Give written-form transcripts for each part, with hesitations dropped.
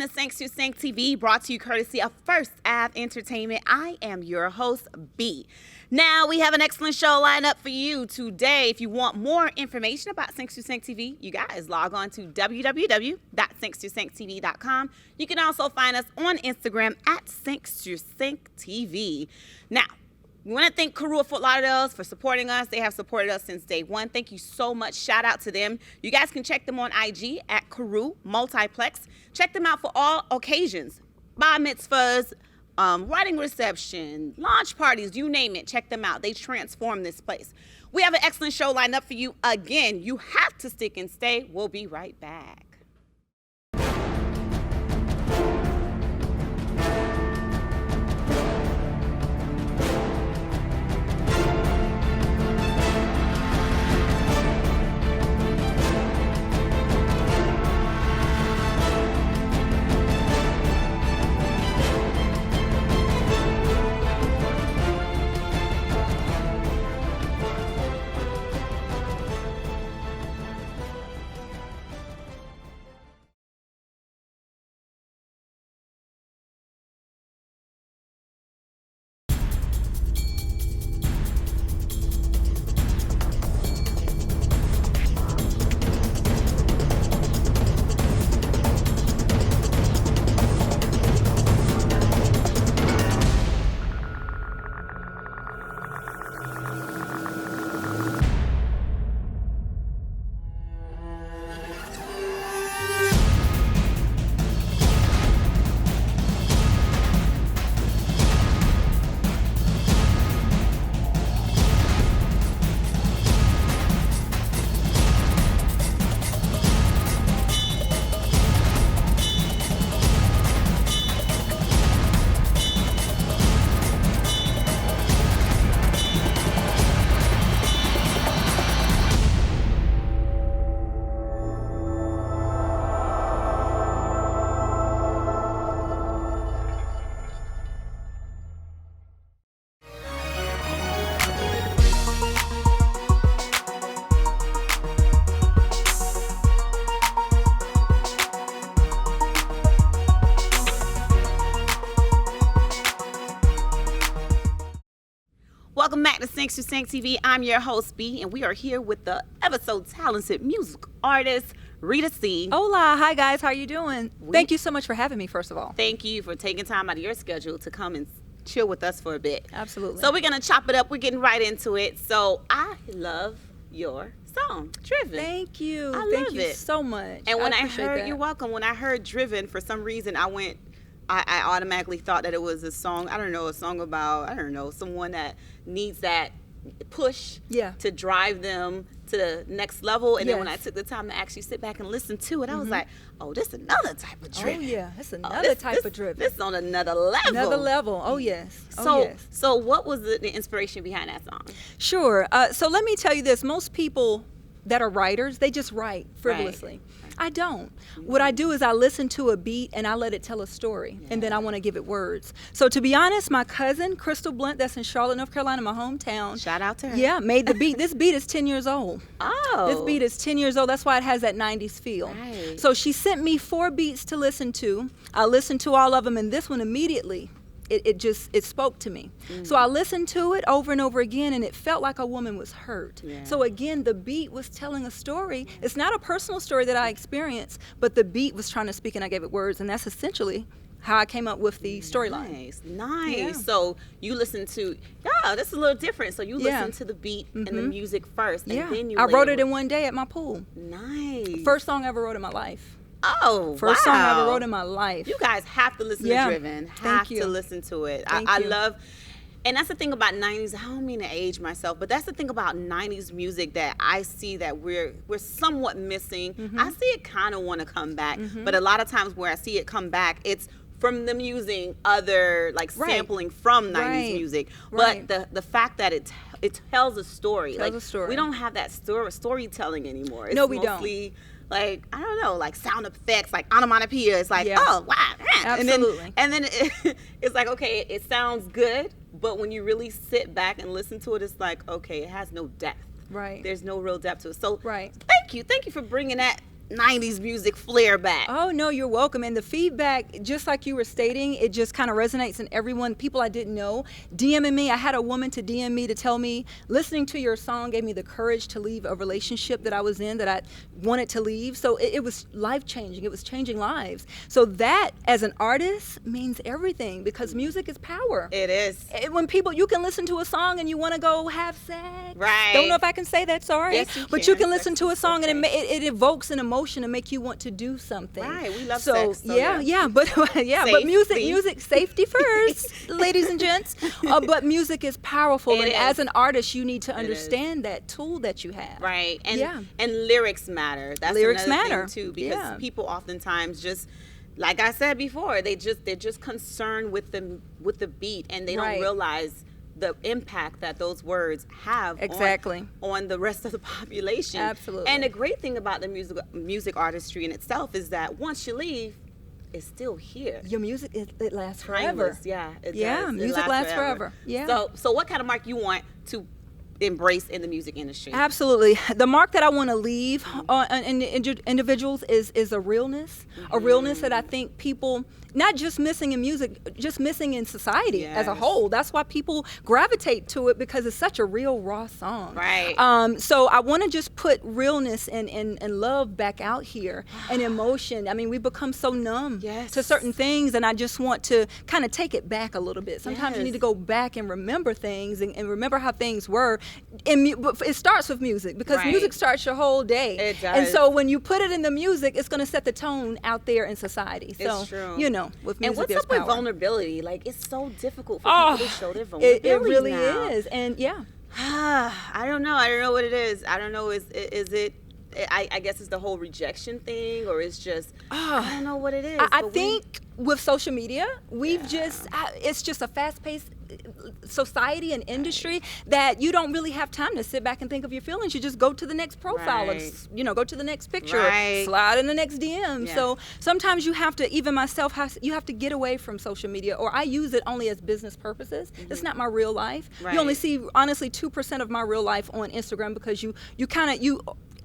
to Sync to Sync TV, brought to you courtesy of First Ave Entertainment. I am your host, B. Now, we have an excellent show lined up for you today. If you want more information about Sync to Sync TV, you guys log on to www.sync2synctv.com. You can also find us on Instagram at Sync to Sync TV. Now, we want to thank Carew of Fort Lauderdale for supporting us. They have supported us since day one. Thank you so much. Shout out to them. You guys can check them on IG at Carew Multiplex. Check them out for all occasions. Bar mitzvahs, wedding reception, launch parties, you name it. Check them out. They transform this place. We have an excellent show lined up for you. Again, you have to stick and stay. We'll be right back. Welcome back to Sync to Sync TV. I'm your host, B, and we are here with the ever so talented music artist, Rita C. Hola. Hi, guys. How are you doing? Thank you so much for having me, first of all. Thank you for taking time out of your schedule to come and chill with us for a bit. Absolutely. So we're going to chop it up. We're getting right into it. So I love your song, Driven. Thank you. I Thank love you it so much. And when I appreciate heard, that. you're welcome. When I heard Driven, for some reason, I automatically thought that it was a song, a song about, someone that needs that push to drive them to the next level. And then when I took the time to actually sit back and listen to it, I was like, oh, this is another type of driven. Oh, yeah. That's another type of driven. This is on another level. Another level. Oh, yes. So what was the inspiration behind that song? Sure. So let me tell you this. Most people that are writers, they just write frivolously. Right. I don't. What I do is I listen to a beat and I let it tell a story, and then I want to give it words. So to be honest, my cousin, Crystal Blunt, that's in Charlotte, North Carolina, my hometown. Shout out to her. Yeah, made the beat. This beat is 10 years old. Oh. This beat is 10 years old. That's why it has that 90s feel. Right. So she sent me 4 beats to listen to. I listened to all of them, and this one immediately, it spoke to me. So I listened to it over and over again, and it felt like a woman was hurt. So again, the beat was telling a story. It's not a personal story that I experienced, but the beat was trying to speak, and I gave it words, and that's essentially how I came up with the storyline. Nice. Yeah. So you listen to, this is a little different. So you listen to the beat and the music first, and then you I wrote it in one day at my pool. Nice. First song I ever wrote in my life. Oh, First song I ever wrote in my life. You guys have to listen to Driven. Have to listen to it. I love, and that's the thing about 90s. I don't mean to age myself, but that's the thing about 90s music that I see that we're somewhat missing. I see it kind of want to come back, but a lot of times where I see it come back, it's from them using other, like sampling from 90s music. But the fact that it tells a story. We don't have that storytelling anymore. It's we mostly, don't. Like, I don't know, like sound effects, like onomatopoeia. It's like, oh, wow. Absolutely. And then it's like, okay, it sounds good, but when you really sit back and listen to it, it's like, okay, it has no depth. Right. There's no real depth to it. So right. Thank you for bringing that 90s music flair back. Oh, no, you're welcome. And the feedback, just like you were stating, it just kind of resonates in everyone. People I didn't know DMing me. I had a woman to DM me to tell me, listening to your song gave me the courage to leave a relationship that I was in that I wanted to leave. So it was life-changing. It was changing lives. So that, as an artist, means everything, because music is power. It is. When people, you can listen to a song and you want to go have sex. Right. Don't know if I can say that, sorry. Yes, you but can. you can listen Sex to a is song okay. and it evokes an emotion to make you want to do something. Right, we love so, sex. So yeah, but yeah, but music, safety first, ladies and gents. But music is powerful, and as an artist, you need to understand that tool that you have. Right, and lyrics matter. That's lyrics another matter thing too, because people oftentimes just, like I said before, they're just concerned with the beat, and they don't realize the impact that those words have on the rest of the population. Absolutely. And the great thing about the music artistry in itself is that once you leave, it's still here. Your music, it lasts forever. Timeless, yeah, it does. Music lasts forever. Yeah. So what kind of mark you want to embrace in the music industry? Absolutely. The mark that I want to leave on individuals is a realness, a realness that I think people, not just missing in music, just missing in society as a whole. That's why people gravitate to it, because it's such a real, raw song. Right. So I want to just put realness and love back out here, and emotion. I mean, we become so numb to certain things, and I just want to kind of take it back a little bit. Sometimes you need to go back and remember things and remember how things were. But it starts with music, because music starts your whole day. It does. And so when you put it in the music, it's going to set the tone out there in society. So, it's true. you know, with music, and what's there's up with power. Vulnerability? Like, it's so difficult for people to show their vulnerability. It really now. is. And I don't know what it is. I don't know. Is it? I guess it's the whole rejection thing, or it's just I don't know what it is. I think with social media, we've it's just a fast-paced society and industry that you don't really have time to sit back and think of your feelings. You just go to the next profile, or go to the next picture, slide in the next DM. So sometimes you have to, even myself, you have to get away from social media, or I use it only as business purposes. It's not my real life. You only see, honestly, 2% of my real life on Instagram, because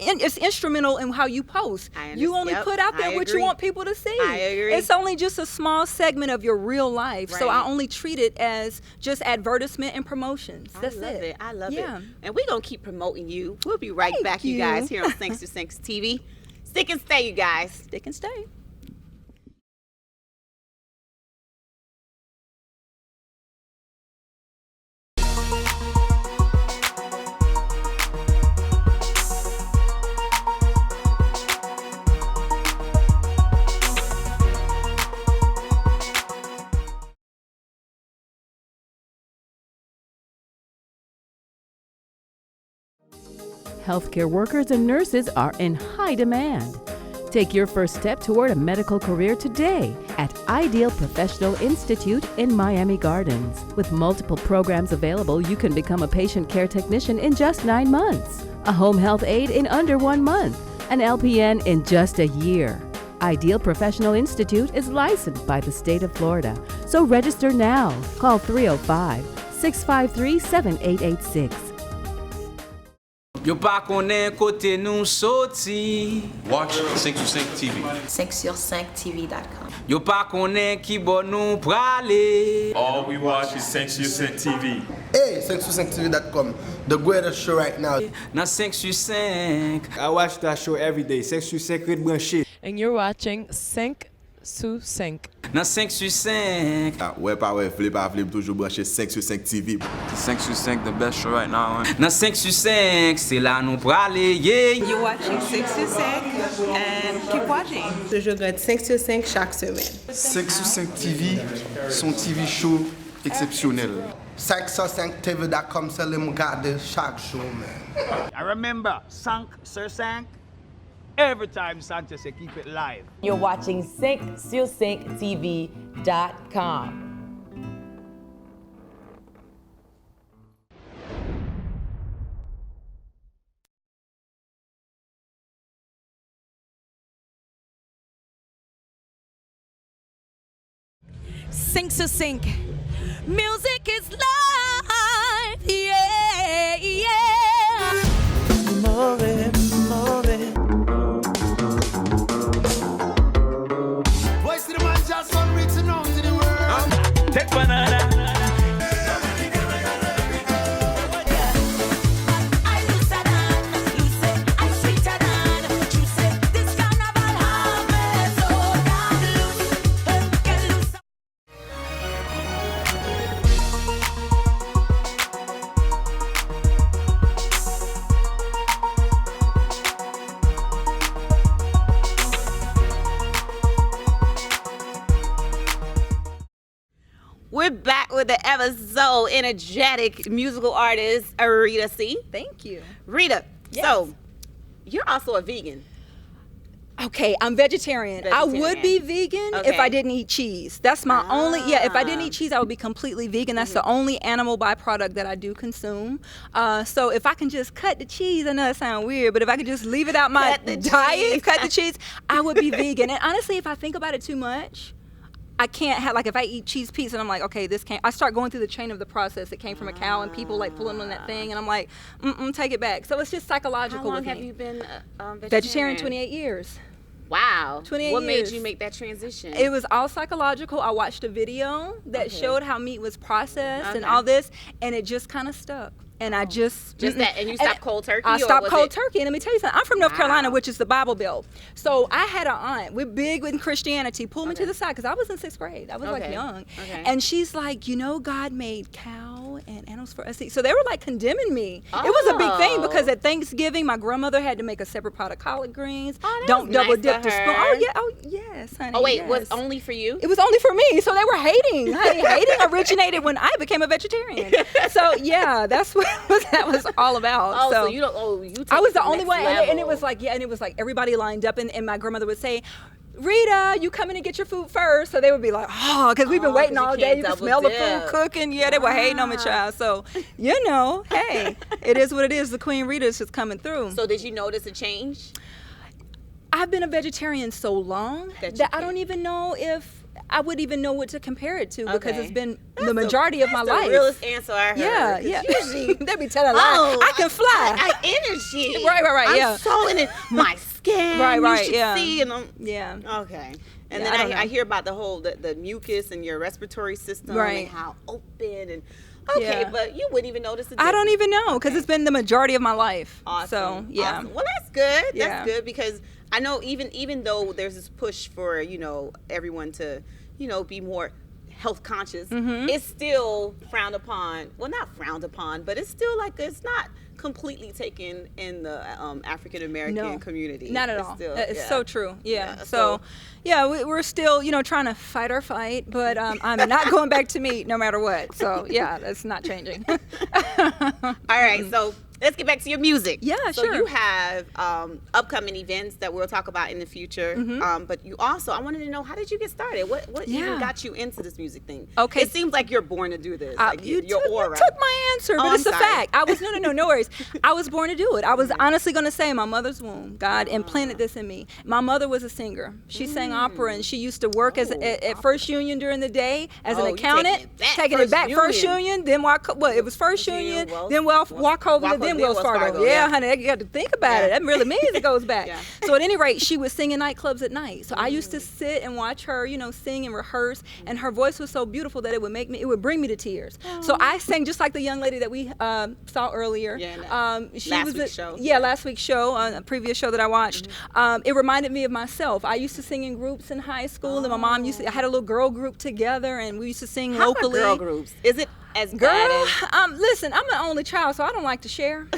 it's instrumental in how you post. You only put out there what you want people to see. I agree. It's only just a small segment of your real life. So I only treat it as just advertisement and promotions. That's it. I love it. And we're going to keep promoting you. We'll be right back, you guys, here on Thanks to Thanks TV. Stick and stay, you guys. Stick and stay. Healthcare workers and nurses are in high demand. Take your first step toward a medical career today at Ideal Professional Institute in Miami Gardens. With multiple programs available, you can become a patient care technician in just 9 months, a home health aide in under 1 month, an LPN in just a year. Ideal Professional Institute is licensed by the state of Florida, so register now. Call 305-653-7886. Yo pa konen kote nou soti. Watch 5sur5 TV. 5sur5tv.com. Yo pa konen ki bon nou prale. All we watch is 5sur5 TV. Hey, 5sur5tv.com. The greatest show right now. Nan 5sur5. I watch that show every day. 5sur5 Red branché. And you're watching 5sur5. Nan 5sur5. Ouais, pas ouais, flip, toujours branché 5sur5 TV. 5sur5 the best show right now. Nan 5sur5, c'est là nou prale, yeah. You're watching 5sur5 and keep watching. Je regarde 5sur5 chaque semaine. 5sur5 TV, son TV show exceptionnel. 5sur5tv.com, c'est le regarder chaque show, man. I remember, 5sur5. Every time Sanchez say keep it live. You're watching 5sur5tv.com. Sing to sing. Music is life. Yeah, yeah. More, more. with the ever so energetic musical artist, Rita C. Thank you. Rita, Yes. so you're also a vegan. Okay, I'm vegetarian. I would be vegan if I didn't eat cheese. That's my only, if I didn't eat cheese, I would be completely vegan. That's the only animal byproduct that I do consume. So if I can just cut the cheese, I know that sounds weird, but if I could just leave it out my diet, cut the cheese, I would be vegan. And honestly, if I think about it too much, I can't have, like, if I eat cheese pizza and I'm like, okay, this can't, I start going through the chain of the process. It came from a cow and people like pulling on that thing and I'm like, take it back. So it's just psychological. How long with me. have you been vegetarian? 28 years. Wow. 28 what years. made you make that transition? It was all psychological. I watched a video that showed how meat was processed and all this, and it just kind of stuck. And I just that, and you stopped cold turkey? I stopped cold turkey, and let me tell you something. I'm from North Carolina, which is the Bible Belt. So I had an aunt. We're big in Christianity. Pulled me to the side because I was in 6th grade. I was like young, and she's like, you know, God made cow and animals for us to eat. So they were like condemning me. It was a big thing because at Thanksgiving, my grandmother had to make a separate pot of collard greens. Don't double dip the spoon. Oh yes, honey. Oh wait, yes. was only for you? It was only for me. So they were hating. Honey, hating originated when I became a vegetarian. So yeah, that's what that was all about. Oh, so you took I was the it to only next one, and it level. was like, and it was like everybody lined up, and my grandmother would say, Rita, you come in and get your food first. So they would be like, oh, because we've been waiting all day. You can smell the food cooking. Yeah, they were hating on me, child. So, you know, hey, it is what it is. The Queen Rita is just coming through. So did you notice a change? I've been a vegetarian so long that I don't even know if I would even know what to compare it to because it's been the majority of my life. That's the realest answer I heard. Yeah. Usually they be telling lies. I can fly. Energy. Right, I'm so in it. My skin. Right, you should see. And okay. And Yeah, then I hear about the whole the mucus and your respiratory system and how open and. Okay, but you wouldn't even notice it. I don't even know because it's been the majority of my life. Awesome. So yeah. Awesome. Well, that's good. Yeah. That's good because I know even though there's this push for everyone to be more health conscious, it's still frowned upon. Well, not frowned upon, but it's still like it's not completely taken in the African American community. Not at all. Still, it's so true. Yeah. So we're still trying to fight our fight, but I'm not going back to meat no matter what. So yeah, that's not changing. All right. So let's get back to your music. Yeah, so sure. You have upcoming events that we'll talk about in the future. But you also, I wanted to know, how did you get started? What even got you into this music thing? Okay. It seems like you're born to do this. Like your aura. You took my answer, but it's a fact. I was no worries. I was born to do it. I was honestly going to say my mother's womb. God implanted this in me. My mother was a singer. She sang opera, and she used to work at First Union during the day as an accountant. Taking it back. First Union, then it was First Union, then Wachovia, then Wells Fargo. Yeah, honey, you got to think about it. That really means it goes back. So at any rate, she would sing in nightclubs at night. So I used to sit and watch her, sing and rehearse, and her voice was so beautiful that it would bring me to tears. So I sang just like the young lady that we saw earlier. Last week's show. Yeah, last week's show, a previous show that I watched. It reminded me of myself. I used to sing in groups in high school, and my mom I had a little girl group together, and we used to sing locally. How are girl groups? Is it as bad as? Listen, I'm an only child, so I don't like to share.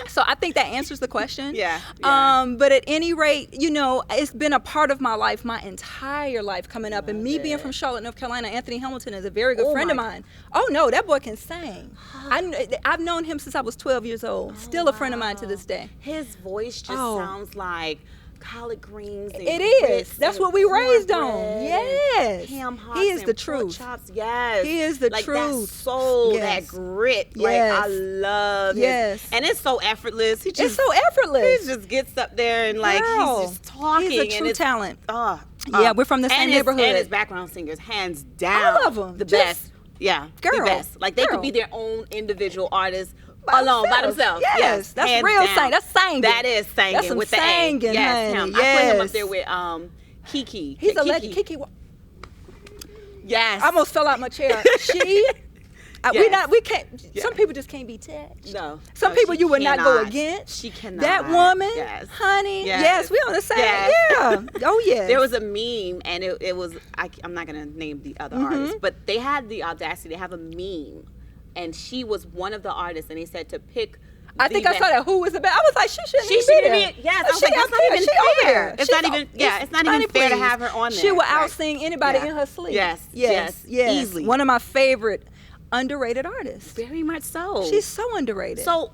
So I think that answers the question. Yeah. But at any rate, it's been a part of my life, my entire life coming up. And me being from Charlotte, North Carolina, Anthony Hamilton is a very good friend of mine. Oh, no, that boy can sing. I've known him since I was 12 years old. Still a friend of mine to this day. His voice just sounds like collard greens. And it is. That's what we raised on. Yes. Ham hocks. He is the truth. Chops. Yes. He is the truth. That soul, that grit. Yes. Like I love his, and it's so effortless. It's so effortless. He just gets up there and he's just talking. He's a true talent. Yeah, we're from the same neighborhood. And his background singers, hands down. I love them. The best. Yeah. Girl. The best. Like they could be their own individual artists. By themselves. Yes, that's real singing. That's singing. That is singing. That's some with the singing, A. Yes, honey. him. I put him up there with Kiki. He's a legend. Kiki. Yes. I almost fell out my chair. We can't. Some people just can't be touched. No. Some people you would not go against. She cannot. That woman, honey. Yes, we on the same. Yeah. Oh yeah. There was a meme, and it was. I'm not gonna name the other artists, but they had the audacity to have a meme. And she was one of the artists, and they said to pick I think I saw that. Who was the best? I was like, she shouldn't be there. Yes, I was like, that's not even fair. It's not even. Yeah, it's not even fair to have her on there. She will outsing anybody in her sleep. Yes, easily. One of my favorite underrated artists. Very much so. She's so underrated. So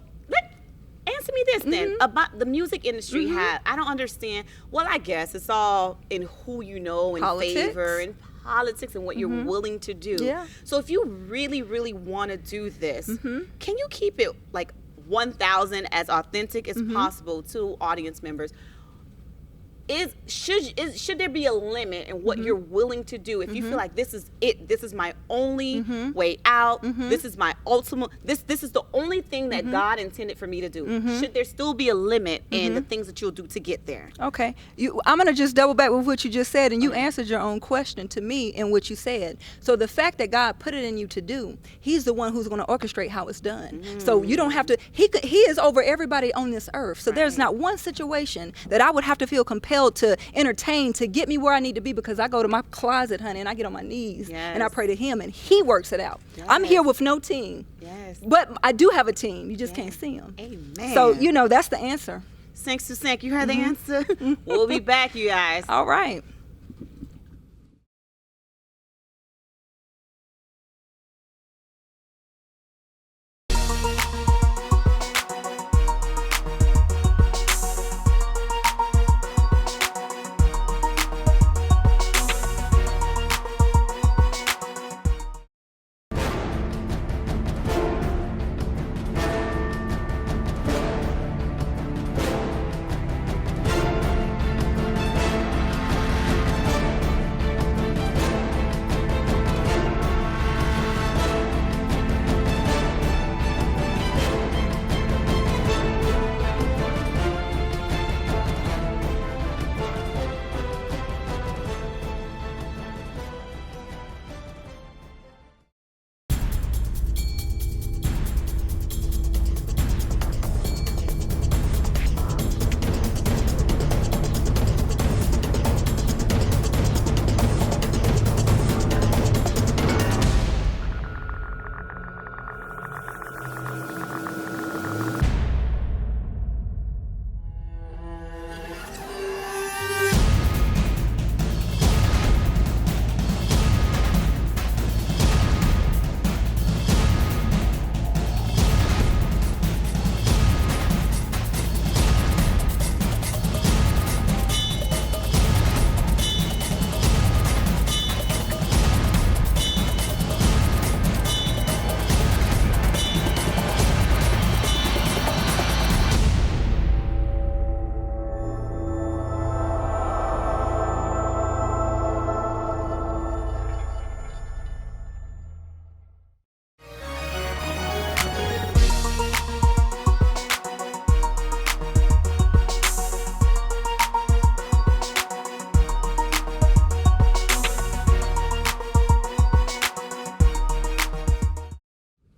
answer me this then about the music industry. I don't understand. Well, I guess it's all in who you know and favor and politics and what you're willing to do. Yeah. So if you really, really want to do this, can you keep it like 1,000 as authentic as possible to audience members? Should there be a limit in what you're willing to do if you feel like this is it, this is my only way out, this is my ultimate, this is the only thing that God intended for me to do? Should there still be a limit in the things that you'll do to get there? Okay, I'm gonna just double back with what you just said, and you answered your own question to me in what you said. So the fact that God put it in you to do, He's the one who's gonna orchestrate how it's done. So you don't have to, He is over everybody on this earth. So there's not one situation that I would have to feel compelled to entertain to get me where I need to be, because I go to my closet, honey, and I get on my knees and I pray to Him, and He works it out. I'm here with no team, but I do have a team. You just can't see them. Amen. So that's the answer. Sinks to sink. You heard the answer. We'll be back, you guys. All right.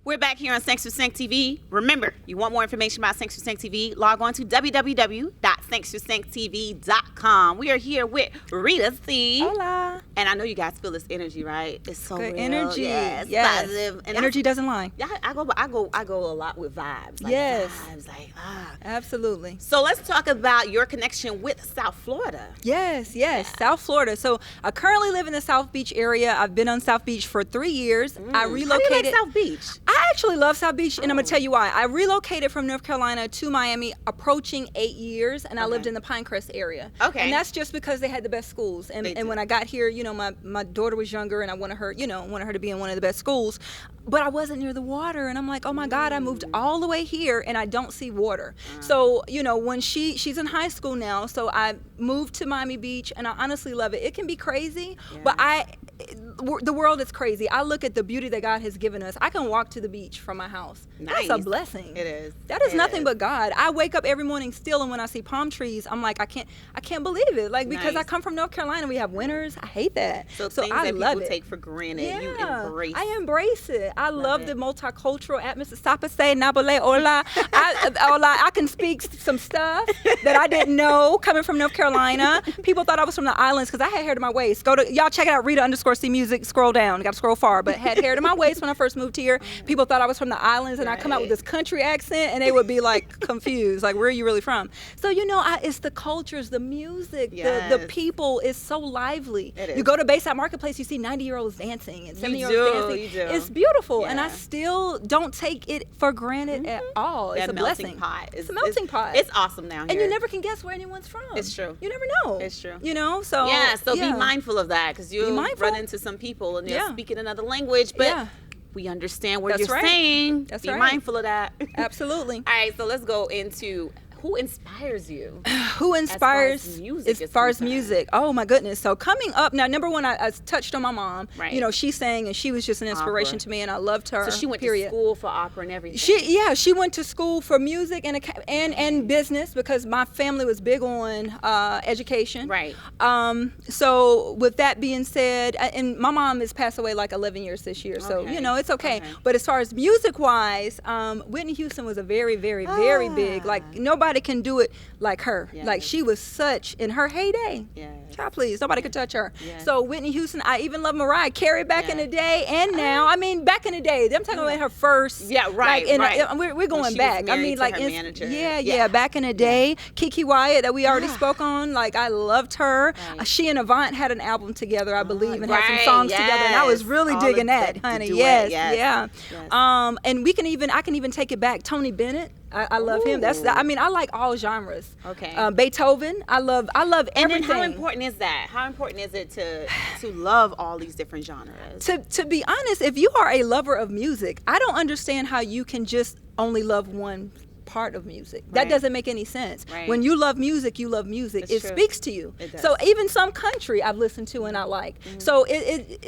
We're back here on Sinks to Sink TV. Remember, you want more information about Sinks to Sink TV, log on to www.sinkstosinktv.com. We are here with Rita C. Hola. And I know you guys feel this energy, right? It's so good real. energy. Yes, positive. And energy doesn't lie. Yeah, I go a lot with vibes. Like vibes, absolutely. So let's talk about your connection with South Florida. Yes, South Florida. So I currently live in the South Beach area. I've been on South Beach for 3 years. I relocated. How do you like South Beach? I actually love South Beach, and I'm gonna tell you why. I relocated from North Carolina to Miami, approaching 8 years, and I lived in the Pinecrest area. Okay. And that's just because they had the best schools. And when I got here, my daughter was younger, and I wanted her to be in one of the best schools. But I wasn't near the water, and I'm like, oh my God, I moved all the way here, and I don't see water. So, when she's in high school now, so I moved to Miami Beach, and I honestly love it. It can be crazy, but the world is crazy. I look at the beauty that God has given us. I can walk to the beach from my house. Nice. That's a blessing. It is. That is nothing but God. I wake up every morning still, and when I see palm trees, I'm like, I can't believe it. Like, because I come from North Carolina, we have winters. I hate that. So things I that love people it. take for granted, you embrace. I embrace it. I love the multicultural atmosphere. Sapase, nabole, hola. I can speak some stuff that I didn't know coming from North Carolina. People thought I was from the islands because I had hair to my waist. Y'all check it out, Rita _C Music. music, scroll down. Got to scroll far. But had hair to my waist when I first moved here. People thought I was from the islands, and I come out with this country accent, and they would be like confused, like, where are you really from? So, you know, it's the cultures, the music, the people is so lively. You go to Bayside Marketplace, you see 90-year-olds dancing and 70-year-olds dancing. You do. It's beautiful, and I still don't take it for granted at all. It's a blessing. Pot. It's a melting pot. It's awesome down here. And you never can guess where anyone's from. It's true. You never know. It's true. You know, so be mindful of that, because you'll run into some people and they're speaking another language, but we understand what you're saying. Be mindful of that. Absolutely. All right, so let's go into who inspires you? Who inspires music? As far as music, oh my goodness. So coming up now, number one, I touched on my mom. Right. You know, she sang and she was just an inspiration to me, and I loved her. So she went to school for opera and everything. She went to school for music and business, because my family was big on education. Right. So with that being said, and my mom has passed away like 11 years this year, so you know it's okay. But as far as music wise, Whitney Houston was a very, very, very big. Like nobody can do it like her. Like she was such in her heyday. Child, please, nobody could touch her. So Whitney Houston, I even love Mariah Carey back in the day and now. I mean, back in the day, I'm talking about her first. We're going back. I mean, like back in the day, Kiki Wyatt that we already spoke on. Like I loved her. She and Avant had an album together, I believe, and had some songs together, and I was really digging that, honey. And I can even take it back. Tony Bennett. I love him. I mean, I like all genres. Okay. Beethoven. I love everything. And then how important is that? How important is it to love all these different genres? To be honest, if you are a lover of music, I don't understand how you can just only love one part of music. That doesn't make any sense. When you love music, you love music. It speaks to you. So even some country I've listened to and I like. So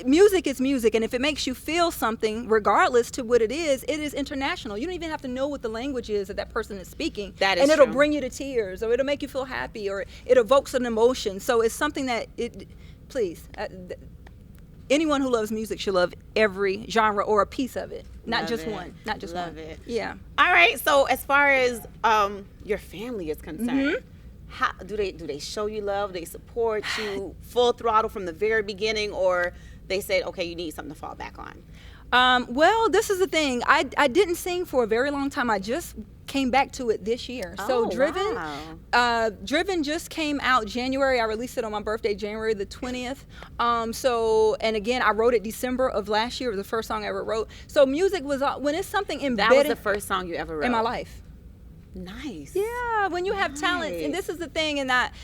music is music, and if it makes you feel something, regardless to what it is international. You don't even have to know what the language is that person is speaking. And it'll bring you to tears, or it'll make you feel happy, or it evokes an emotion. So it's something that anyone who loves music should love every genre or a piece of it, not just one. Love it. Yeah. All right. So as far as your family is concerned, how do they show you love? They support you full throttle from the very beginning, or they said, okay, you need something to fall back on? Well, this is the thing. I didn't sing for a very long time. I just came back to it this year. So Driven just came out January. I released it on my birthday, January the 20th. And again, I wrote it December of last year. It was the first song I ever wrote. So music was, when it's something embedded. That was the first song you ever wrote? In my life. Nice. Yeah, when you have talent, and this is the thing, and that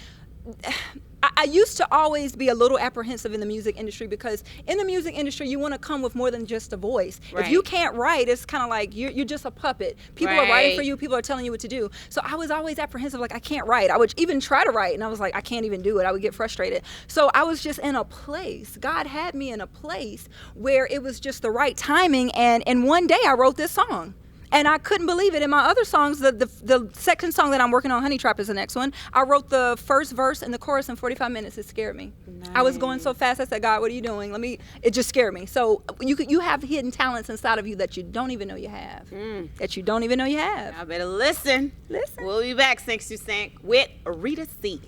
I used to always be a little apprehensive in the music industry, because in the music industry, you want to come with more than just a voice. If you can't write, it's kind of like you're just a puppet. People are writing for you. People are telling you what to do. So I was always apprehensive, like I can't write. I would even try to write, and I was like, I can't even do it. I would get frustrated. So I was just in a place. God had me in a place where it was just the right timing, and one day I wrote this song. And I couldn't believe it. In my other songs, the second song that I'm working on, Honey Trap, is the next one. I wrote the first verse and the chorus in 45 minutes. It scared me. Nice. I was going so fast. I said, God, what are you doing? It just scared me. So you have hidden talents inside of you that you don't even know you have. That you don't even know you have. I better listen. We'll be back, Sync to Sync, with Rita C.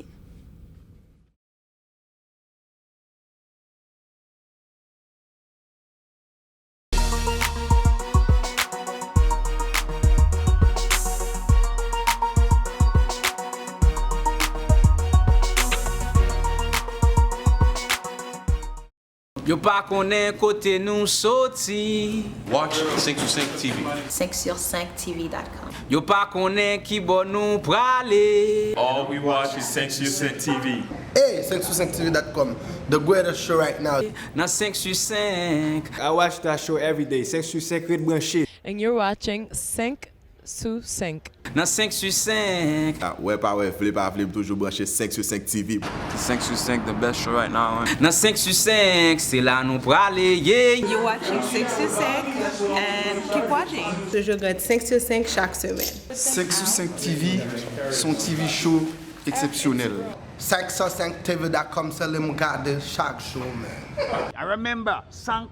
Yo pa konen kote nou soti. Watch Se21 TV. 5sur5tv.com. Yo pa konen ki bon nou prale. All we watch is Se21 TV. Hey, Se21TV.com, the greatest show right now. Nan 5sur5. I watch that show every day. 5sur5 Red Branché. And you're watching Sync sous Sync. Nan 5sur5. Ouais, pas ouais, flip, toujours branché Se21 TV. 5sur5, the best show right now. Nan 5sur5, c'est là nous prale, yeah. You're watching 5sur5 and keep watching. Je regarde 5sur5 chaque semaine. 5sur5 TV, son TV show exceptionnel. 5sur5TV.com, c'est le regarder chaque show, man. I remember, Sank,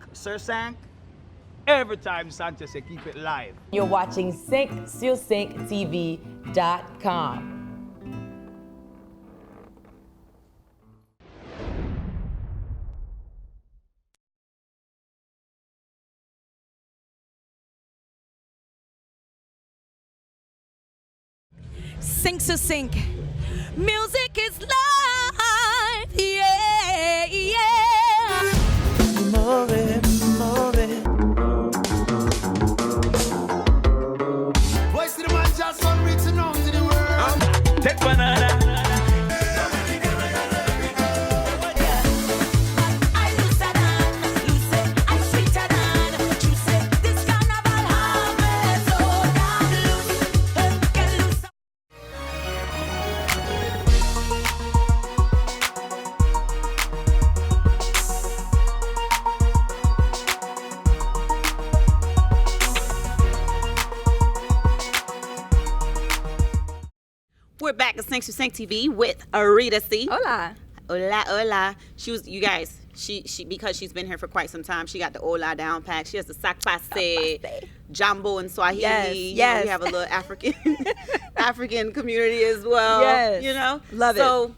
every time Sanchez say keep it live. You're watching SyncSurSyncTV.com. Sink to Sink. Music is life, yeah, yeah. More, more. Voice to the man, just on reaching out to the world. Take banana. We're back at Sync to Sync TV with Rita C. Hola. Hola, hola. She was, you guys, she because she's been here for quite some time, she got the hola down pat. She has the sakpase, Jambo and Swahili. Yes, You know, yes. we have a little African community as well. Yes. You know? Love it. So,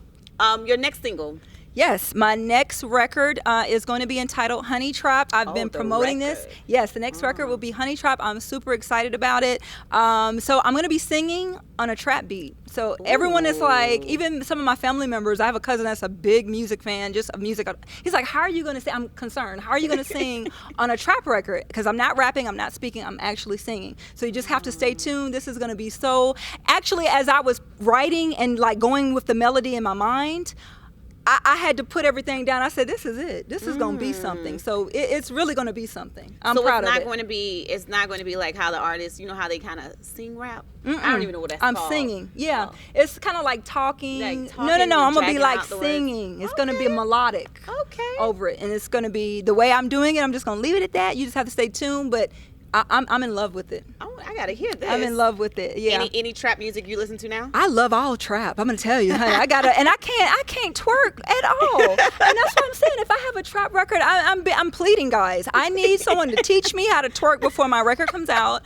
your next single. Yes, my next record is going to be entitled Honey Trap. I've been promoting this. Yes, the next record will be Honey Trap. I'm super excited about it. So I'm going to be singing on a trap beat. So everyone is like, even some of my family members, I have a cousin that's a big music fan, just of music. He's like, how are you going to sing? I'm concerned. How are you going to sing on a trap record? Because I'm not rapping, I'm not speaking, I'm actually singing. So you just have to stay tuned. This is going to be so, actually, as I was writing and like going with the melody in my mind, I had to put everything down. I said, this is it. This is going to be something. So it's really going to be something. I'm proud of it. It's not going to be like how the artists, you know how they kind of sing rap? I don't even know what that's called. I'm singing. Yeah. It's kind of like talking. No. I'm going to be like singing. It's going to be melodic over it. And it's going to be the way I'm doing it. I'm just going to leave it at that. You just have to stay tuned. But I'm in love with it. Oh, I gotta hear this. I'm in love with it. Yeah. Any trap music you listen to now? I love all trap. I'm gonna tell you, honey. I can't twerk at all. And that's what I'm saying. If I have a trap record, I'm pleading, guys. I need someone to teach me how to twerk before my record comes out.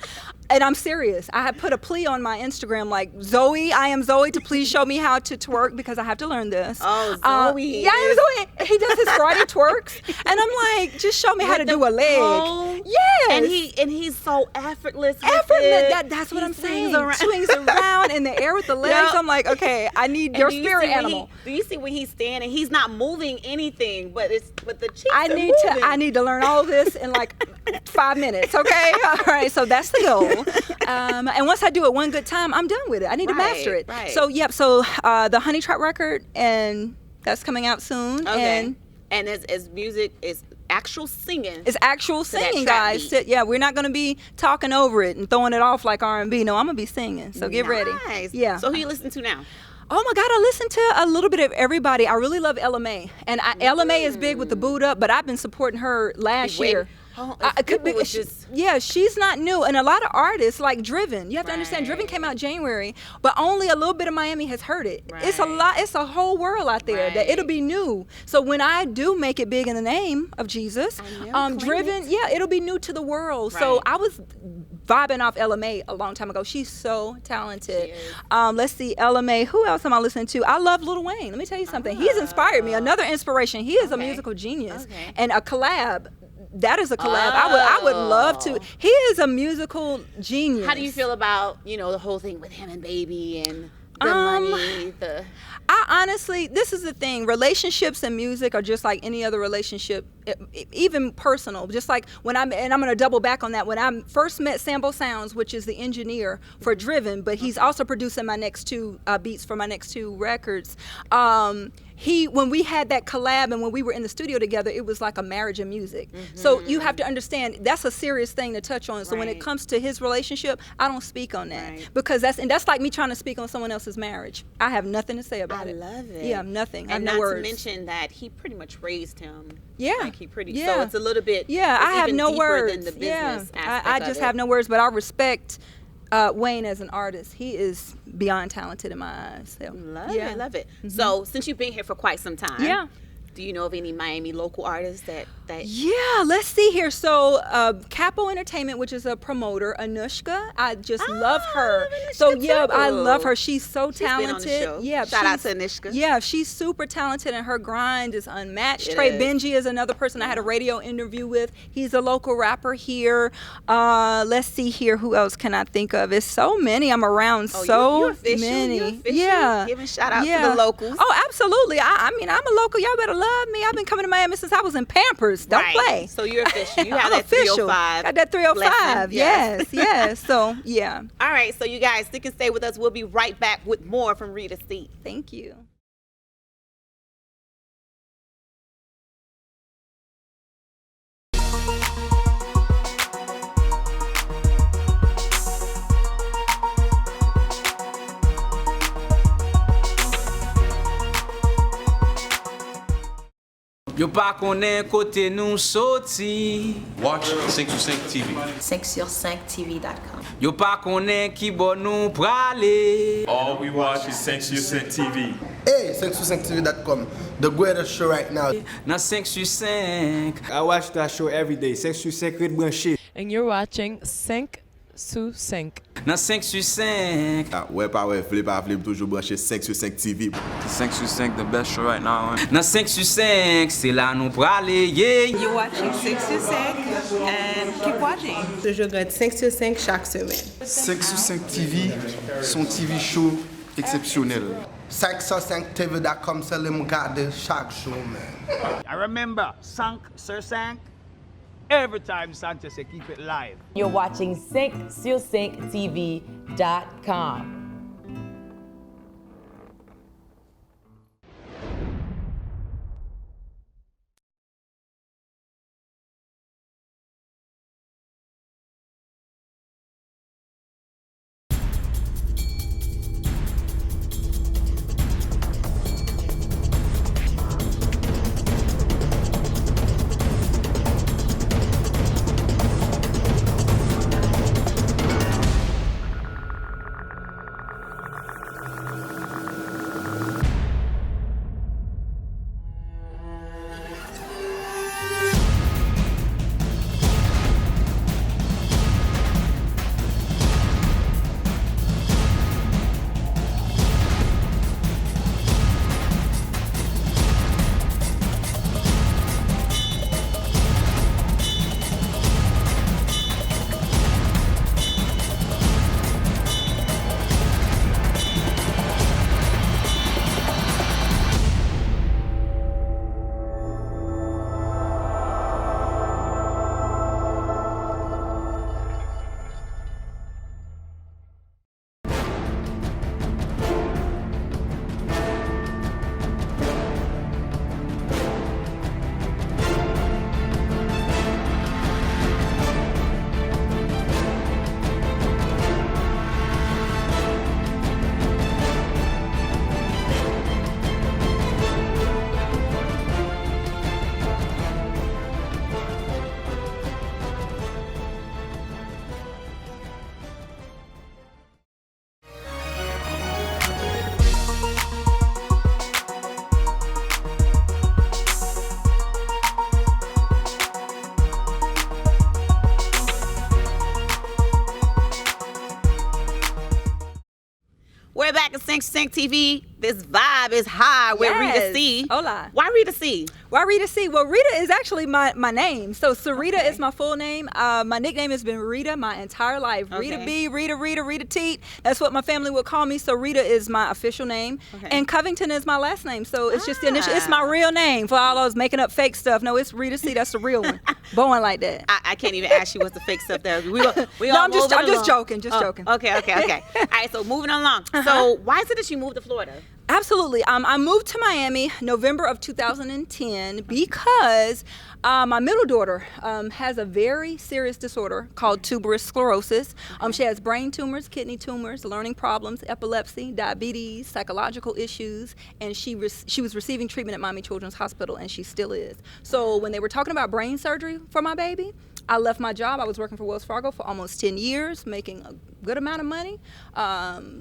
And I'm serious. I have put a plea on my Instagram like, Zoe, I am Zoe, to please show me how to twerk because I have to learn this. Oh, Zoe. Yeah, I am Zoe. He does his karate twerks. And I'm like, just show me how to do a leg. Yes. And he's so effortless. That's what I'm saying. Swings around in the air with the legs. I'm like, okay, I need your spirit animal. Do you see when he's standing? He's not moving anything, but the cheeks are moving. I need to learn all this in like 5 minutes, okay? All right, so that's the goal. And once I do it one good time, I'm done with it. I need to master it. Right. So, the Honey Trap record, and that's coming out soon. Okay. And it's music, it's actual singing. It's actual singing, guys. Yeah, we're not going to be talking over it and throwing it off like R&B. No, I'm going to be singing. So get ready. Yeah. So who you listen to now? Oh my God, I listen to a little bit of everybody. I really love LMA. And LMA is big with the boot up, but I've been supporting her last year. She's not new, and a lot of artists like Driven. You have to understand, Driven came out January, but only a little bit of Miami has heard it. It's a lot. It's a whole world out there that it'll be new. So when I do make it big in the name of Jesus, Driven, it'll be new to the world. So I was vibing off LMA a long time ago. She's so talented. Let's see, LMA. Who else am I listening to? I love Lil Wayne. Let me tell you something. He's inspired me. Another inspiration. He is a musical genius, and a collab. That is a collab. I would love to. He is a musical genius. How do you feel about, the whole thing with him and Baby and the money? I honestly, this is the thing. Relationships and music are just like any other relationship, even personal. Just like and I'm going to double back on that. When I first met Sambo Sounds, which is the engineer for Driven, but he's also producing my next two beats for my next two records. When we had that collab and when we were in the studio together, it was like a marriage of music. So you have to understand, that's a serious thing to touch on. So when it comes to his relationship, I don't speak on that because that's like me trying to speak on someone else's marriage. I have nothing to say about it. I love it. Yeah, nothing. And I have no words. Not to mention that he pretty much raised him. Yeah. So it's a little bit. Yeah, I have no words. Than the business aspect I just have no words, but I respect Wayne as an artist. He is beyond talented in my eyes. So, love it. So since you've been here for quite some time, do you know of any Miami local artists that that? Yeah, let's see here. So, Capo Entertainment, which is a promoter, Anushka, I just love her. So, yeah, I love her. She's so talented. Been on the show. Yeah, Shout out to Anushka. Yeah, she's super talented, and her grind is unmatched. It Trey is. Benji is another person I had a radio interview with. He's a local rapper here. Let's see here. Who else can I think of? It's so many. I'm around you're official. many. You're official. Yeah. Giving shout out to the locals. Oh, absolutely. I mean, I'm a local. Y'all better love me. I've been coming to Miami since I was in Pampers. Don't play. So you're official. You have I'm that official. 305. Got that 305. blessing. Yes. So, yeah. All right, so you guys stick and stay with us. We'll be right back with more from Rita C. Thank you. Yo pa konen kote nou soti. Watch 5 TV. 5sur5tv.com. Yo pa konen ki bon nou prale. All we watch is 5 TV. Hey, 5sur5tv.com. The greatest show right now. Nan 5 sur 5. I watch that show every day. 5 sur 5 red branché. And you're watching 5 sous 5. Nan 5 sur 5. Ouais, pas ouais, flip toujours branché 5 TV. 5 sur 5, the best show right now. Nan 5 sur 5, c'est là nous prale, yeah. You're watching 6sur5 and keep watching. Je regarde 5sur5 chaque semaine. 5 sur 5 TV, son TV show exceptionnel. 5sur5tv.com, c'est le regarder chaque jour, man. I remember, 5sur5, every time Sanchez say keep it live. You're watching 5sur5tv.com. We're back at 5sur5 TV. This vibe is high with Rita C. Hola. Why Rita C? Why Rita C? Well, Rita is actually my name. So Sarita is my full name. My nickname has been Rita my entire life. Rita B, Rita Teet. That's what my family would call me. So Rita is my official name. And Covington is my last name. So it's just the initial. It's my real name for all those making up fake stuff. No, it's Rita C. That's the real one. Born like that. I can't even ask you what's the fake stuff there. I'm just joking. Joking. Okay. All right, so moving along. So why is it that you moved to Florida? Absolutely. I moved to Miami November of 2010 because my middle daughter has a very serious disorder called tuberous sclerosis. She has brain tumors, kidney tumors, learning problems, epilepsy, diabetes, psychological issues, and she was receiving treatment at Miami Children's Hospital, and she still is. So when they were talking about brain surgery for my baby, I left my job. I was working for Wells Fargo for almost 10 years, making a good amount of money,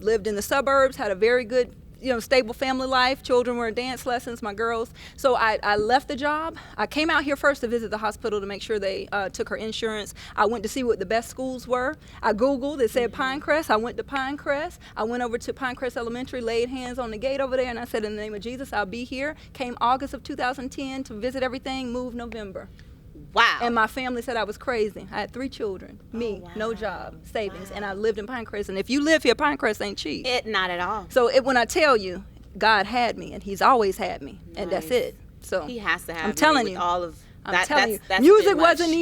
lived in the suburbs, had a very good stable family life. Children were in dance lessons, my girls. So I left the job. I came out here first to visit the hospital to make sure they took her insurance. I went to see what the best schools were. I Googled, it said Pinecrest. I went to Pinecrest. I went over to Pinecrest Elementary, laid hands on the gate over there, and I said, in the name of Jesus, I'll be here. Came August of 2010 to visit everything, moved November. Wow. And my family said I was crazy. I had 3 children, me, no job, savings, and I lived in Pinecrest. And if you live here, Pinecrest ain't cheap. Not at all. So when I tell you, God had me, and He's always had me, and that's it. So He has to have I'm telling you, all of I'm that. telling you, That's music wasn't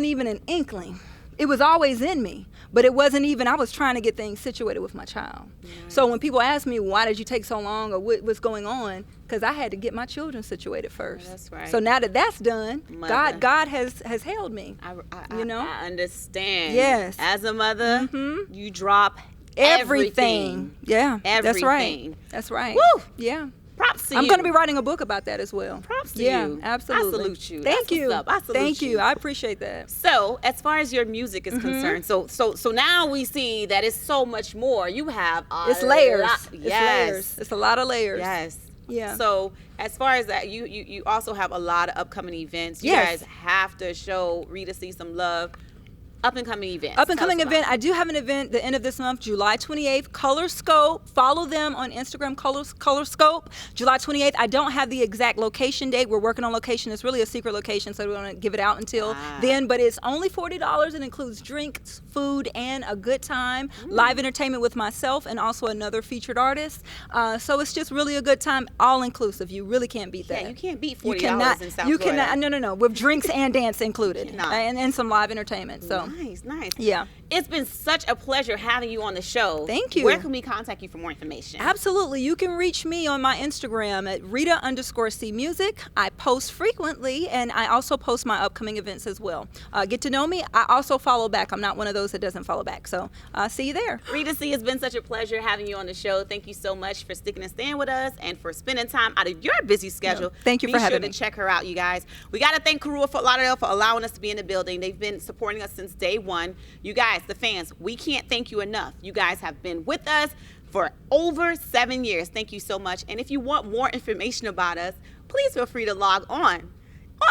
even an inkling. It was always in me, but it wasn't even, I was trying to get things situated with my child. So when people ask me, why did you take so long, or what's going on, because I had to get my children situated first. That's right. So now that that's done, Mother. God has held me. I understand. Yes. As a mother, you drop everything. Yeah, everything. that's right. That's right. Woo! Yeah. Props to I'm you. going to be writing a book about that as well. Props to yeah, you. Absolutely. I salute you. Thank you. I salute Thank you. you. I appreciate that. So, as far as your music is concerned, so now we see that it's so much more. You have it's layers. Lot. It's Yes. layers. It's a lot of layers. Yes. Yeah. So, as far as that, you also have a lot of upcoming events. You Yes. guys have to show Rita C some love. Up and coming events. Up and coming event. I do have an event the end of this month, July 28th. Color Scope. Follow them on Instagram, Color Scope. July 28th. I don't have the exact location date. We're working on location. It's really a secret location, so we don't want to give it out until then. But it's only $40. It includes drinks, food, and a good time. Live entertainment with myself and also another featured artist. So it's just really a good time, all inclusive. You really can't beat that. Yeah, you can't beat $40 you cannot, in South you Florida. cannot. No. With drinks and dance included, and some live entertainment. So. Nice. Yeah. It's been such a pleasure having you on the show. Thank you. Where can we contact you for more information? Absolutely. You can reach me on my Instagram at Rita_C Music. I post frequently, and I also post my upcoming events as well. Get to know me. I also follow back. I'm not one of those that doesn't follow back. So see you there. Rita C, it's been such a pleasure having you on the show. Thank you so much for sticking and staying with us and for spending time out of your busy schedule. Thank you for having me. Be sure to check her out, you guys. We got to thank Karua Fort Lauderdale for allowing us to be in the building. They've been supporting us since day one. You guys, the fans, we can't thank you enough. You guys have been with us for over 7 years. Thank you so much. And if you want more information about us, please feel free to log on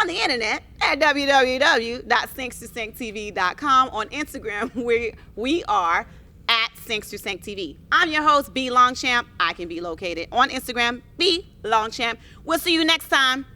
the internet at www.sync2sync.tv.com. On Instagram, we are at Sync2SyncTV. I'm your host, B Longchamp. I can be located on Instagram, B Longchamp. We'll see you next time.